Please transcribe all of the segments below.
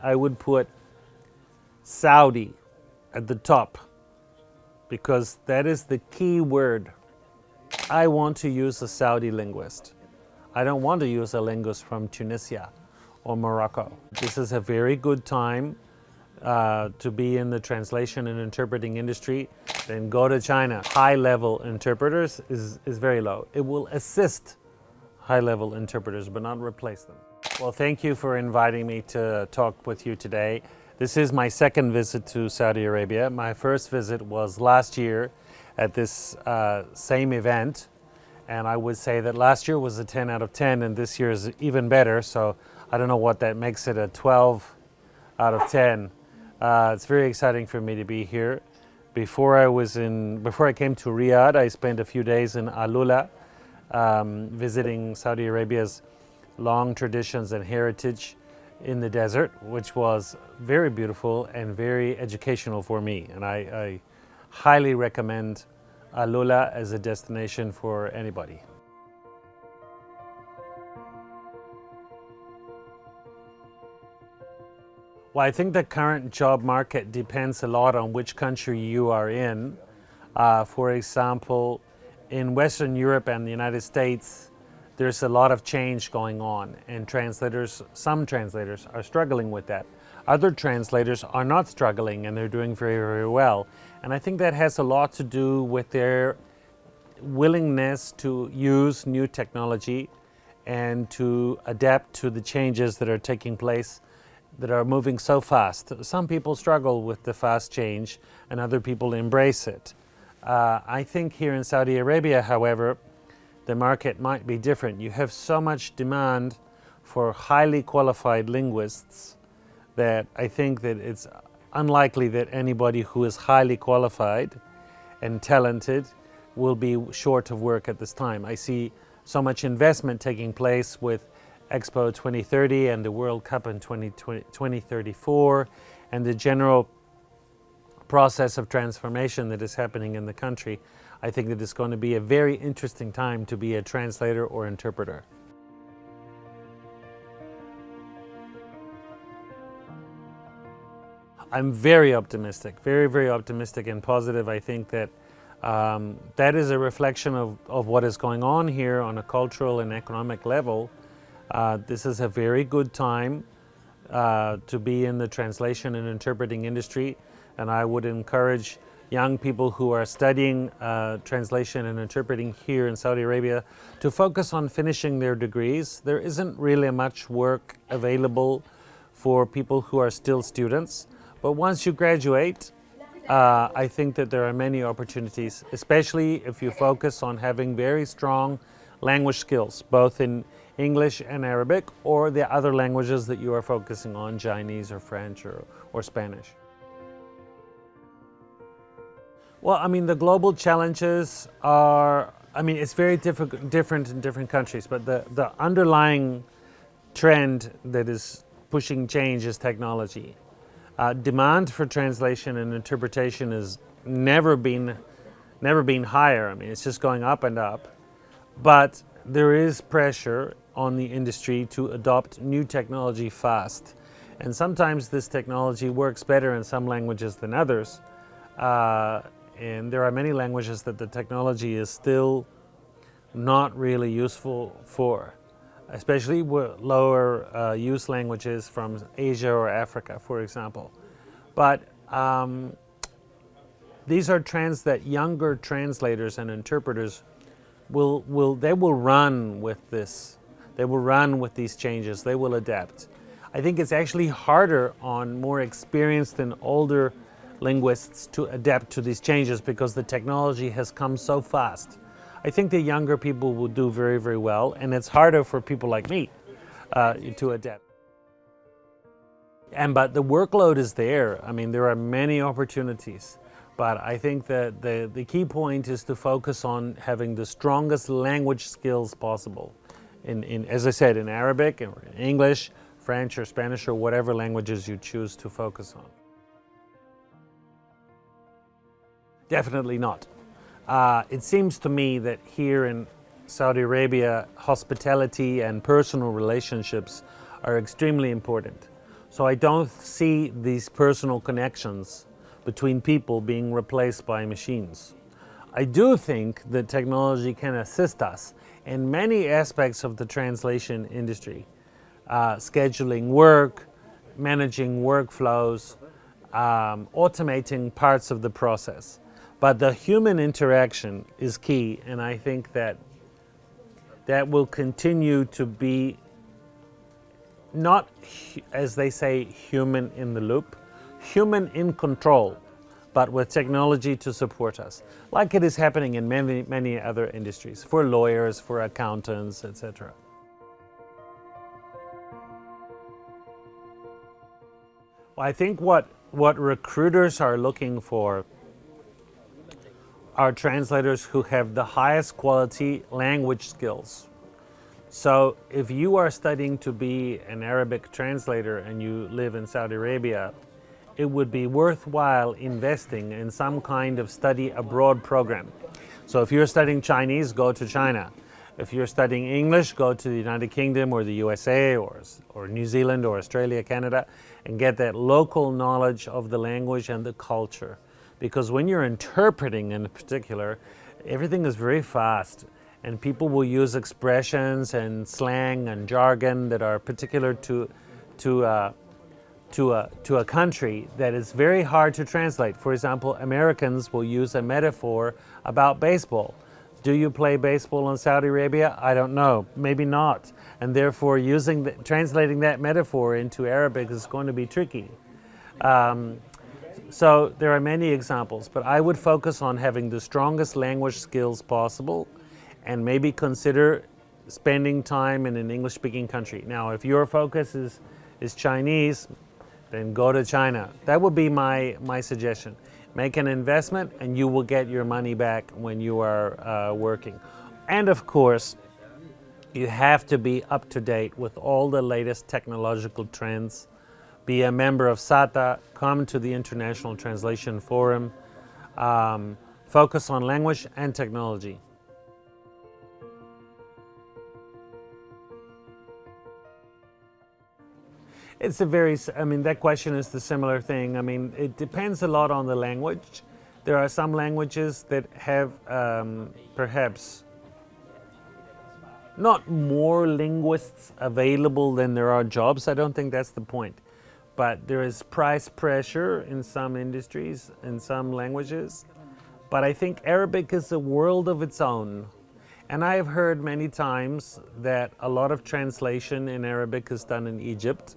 I would put Saudi at the top, because that is the key word. I want to use a Saudi linguist. I don't want to use a linguist from Tunisia or Morocco. This is a very good time to be in the translation and interpreting industry. Then go to China. High-level interpreters is very low. It will assist high-level interpreters, but not replace them. Well, thank you for inviting me to talk with you today. This is my second visit to Saudi Arabia. My first visit was last year at this same event. And I would say that last year was a 10 out of 10, and this year is even better. So I don't know what that makes it, a 12 out of 10. It's very exciting for me to be here. Before I came to Riyadh, I spent a few days in Alula, visiting Saudi Arabia's long traditions and heritage in the desert, which was very beautiful and very educational for me. And I highly recommend Alula as a destination for anybody. Well, I think the current job market depends a lot on which country you are in. For example, in Western Europe and the United States, there's a lot of change going on, and some translators are struggling with that. Other translators are not struggling, and they're doing very, very well. And I think that has a lot to do with their willingness to use new technology and to adapt to the changes that are taking place, that are moving so fast. Some people struggle with the fast change, and other people embrace it. I think here in Saudi Arabia, however, the market might be different. You have so much demand for highly qualified linguists that I think that it's unlikely that anybody who is highly qualified and talented will be short of work at this time. I see so much investment taking place with Expo 2030 and the World Cup in 2034, and the general process of transformation that is happening in the country. I think that it's going to be a very interesting time to be a translator or interpreter. I'm very optimistic, very, very optimistic and positive. I think that that is a reflection of what is going on here on a cultural and economic level. This is a very good time to be in the translation and interpreting industry, and I would encourage young people who are studying translation and interpreting here in Saudi Arabia to focus on finishing their degrees. There isn't really much work available for people who are still students, but once you graduate, I think that there are many opportunities, especially if you focus on having very strong language skills, both in English and Arabic, or the other languages that you are focusing on, Chinese or French or Spanish. Well, I mean, the global challenges are, it's very different in different countries, but the underlying trend that is pushing change is technology. Demand for translation and interpretation has never been higher. It's just going up and up. But there is pressure on the industry to adopt new technology fast. And sometimes this technology works better in some languages than others. And there are many languages that the technology is still not really useful for, especially lower use languages from Asia or Africa, for example. But these are trends that younger translators and interpreters will run with this. They will run with these changes. They will adapt. I think it's actually harder on more experienced and older linguists to adapt to these changes because the technology has come so fast. I think the younger people will do very, very well, and it's harder for people like me to adapt. But the workload is there. There are many opportunities, but I think that the key point is to focus on having the strongest language skills possible. As I said, in Arabic, in English, French or Spanish, or whatever languages you choose to focus on. Definitely not. It seems to me that here in Saudi Arabia, hospitality and personal relationships are extremely important. So I don't see these personal connections between people being replaced by machines. I do think that technology can assist us in many aspects of the translation industry, scheduling work, managing workflows, automating parts of the process. But the human interaction is key, and I think that that will continue to be not, as they say, human in the loop, human in control, but with technology to support us, like it is happening in many, many other industries, for lawyers, for accountants, etc. Well, I think what recruiters are looking for are translators who have the highest quality language skills. So if you are studying to be an Arabic translator and you live in Saudi Arabia, it would be worthwhile investing in some kind of study abroad program. So if you're studying Chinese, go to China. If you're studying English, go to the United Kingdom or the USA or New Zealand or Australia, Canada, and get that local knowledge of the language and the culture. Because when you're interpreting in particular, everything is very fast, and people will use expressions and slang and jargon that are particular to a country that is very hard to translate. For example, Americans will use a metaphor about baseball. Do you play baseball in Saudi Arabia? I don't know, maybe not. And therefore translating that metaphor into Arabic is going to be tricky. So there are many examples, but I would focus on having the strongest language skills possible and maybe consider spending time in an English-speaking country. Now, if your focus is Chinese, then go to China. That would be my suggestion. Make an investment and you will get your money back when you are working. And of course, you have to be up to date with all the latest technological trends. Be a member of SATA, come to the International Translation Forum, focus on language and technology. It's that question is the similar thing. It depends a lot on the language. There are some languages that have perhaps not more linguists available than there are jobs. I don't think that's the point. But there is price pressure in some industries, in some languages. But I think Arabic is a world of its own. And I have heard many times that a lot of translation in Arabic is done in Egypt,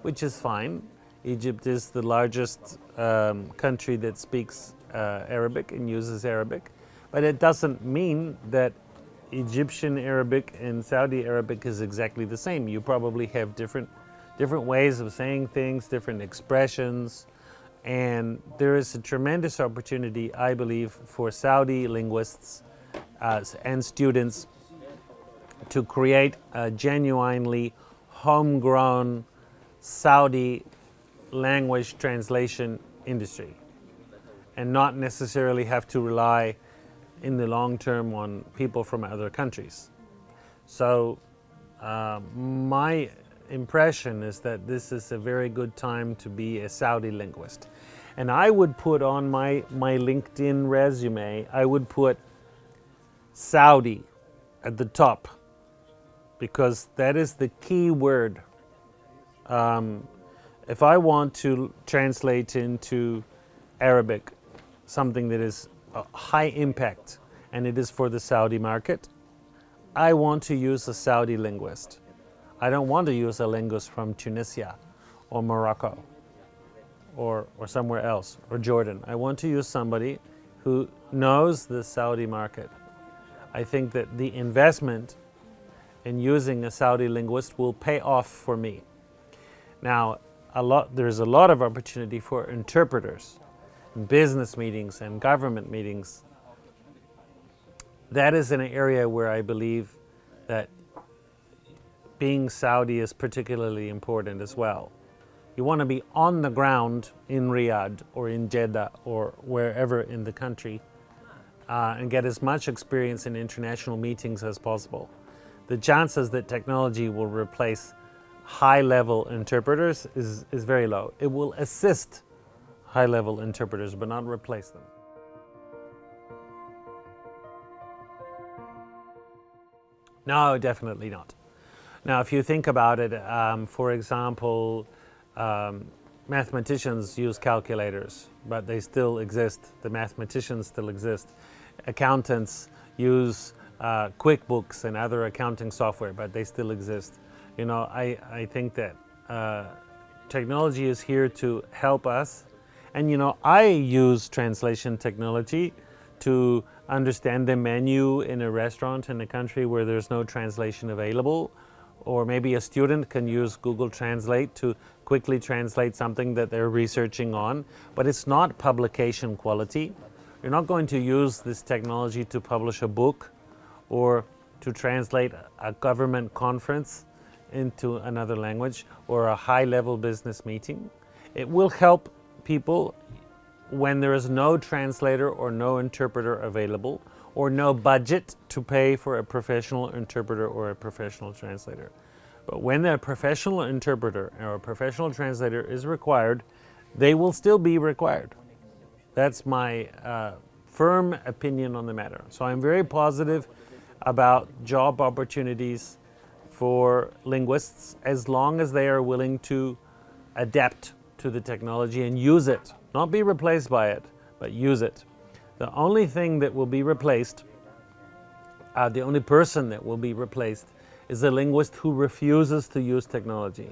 which is fine. Egypt is the largest country that speaks Arabic and uses Arabic. But it doesn't mean that Egyptian Arabic and Saudi Arabic is exactly the same. You probably have different ways of saying things, different expressions, and there is a tremendous opportunity, I believe, for Saudi linguists and students to create a genuinely homegrown Saudi language translation industry and not necessarily have to rely in the long term on people from other countries. So my impression is that this is a very good time to be a Saudi linguist. And I would put on my LinkedIn resume, I would put Saudi at the top, because that is the key word. If I want to translate into Arabic something that is a high impact and it is for the Saudi market, I want to use a Saudi linguist. I don't want to use a linguist from Tunisia or Morocco or somewhere else, or Jordan. I want to use somebody who knows the Saudi market. I think that the investment in using a Saudi linguist will pay off for me. Now, there's a lot of opportunity for interpreters in business meetings and government meetings. That is an area where I believe that being Saudi is particularly important as well. You want to be on the ground in Riyadh or in Jeddah or wherever in the country and get as much experience in international meetings as possible. The chances that technology will replace high-level interpreters is very low. It will assist high-level interpreters, but not replace them. No, definitely not. Now, if you think about it, for example, mathematicians use calculators, but they still exist. The mathematicians still exist. Accountants use QuickBooks and other accounting software, but they still exist. You know, I think that technology is here to help us. And you know, I use translation technology to understand the menu in a restaurant in a country where there's no translation available. Or maybe a student can use Google Translate to quickly translate something that they're researching on, but it's not publication quality. You're not going to use this technology to publish a book or to translate a government conference into another language or a high-level business meeting. It will help people when there is no translator or no interpreter available, or no budget to pay for a professional interpreter or a professional translator. But when a professional interpreter or a professional translator is required, they will still be required. That's my firm opinion on the matter. So I'm very positive about job opportunities for linguists as long as they are willing to adapt to the technology and use it. Not be replaced by it, but use it. The only thing that will be replaced, the only person that will be replaced is a linguist who refuses to use technology.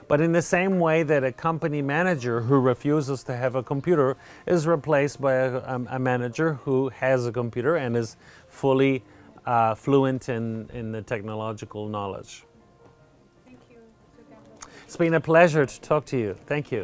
But in the same way that a company manager who refuses to have a computer is replaced by a manager who has a computer and is fully fluent in the technological knowledge. Thank you, Mr. Campbell. It's been a pleasure to talk to you. Thank you.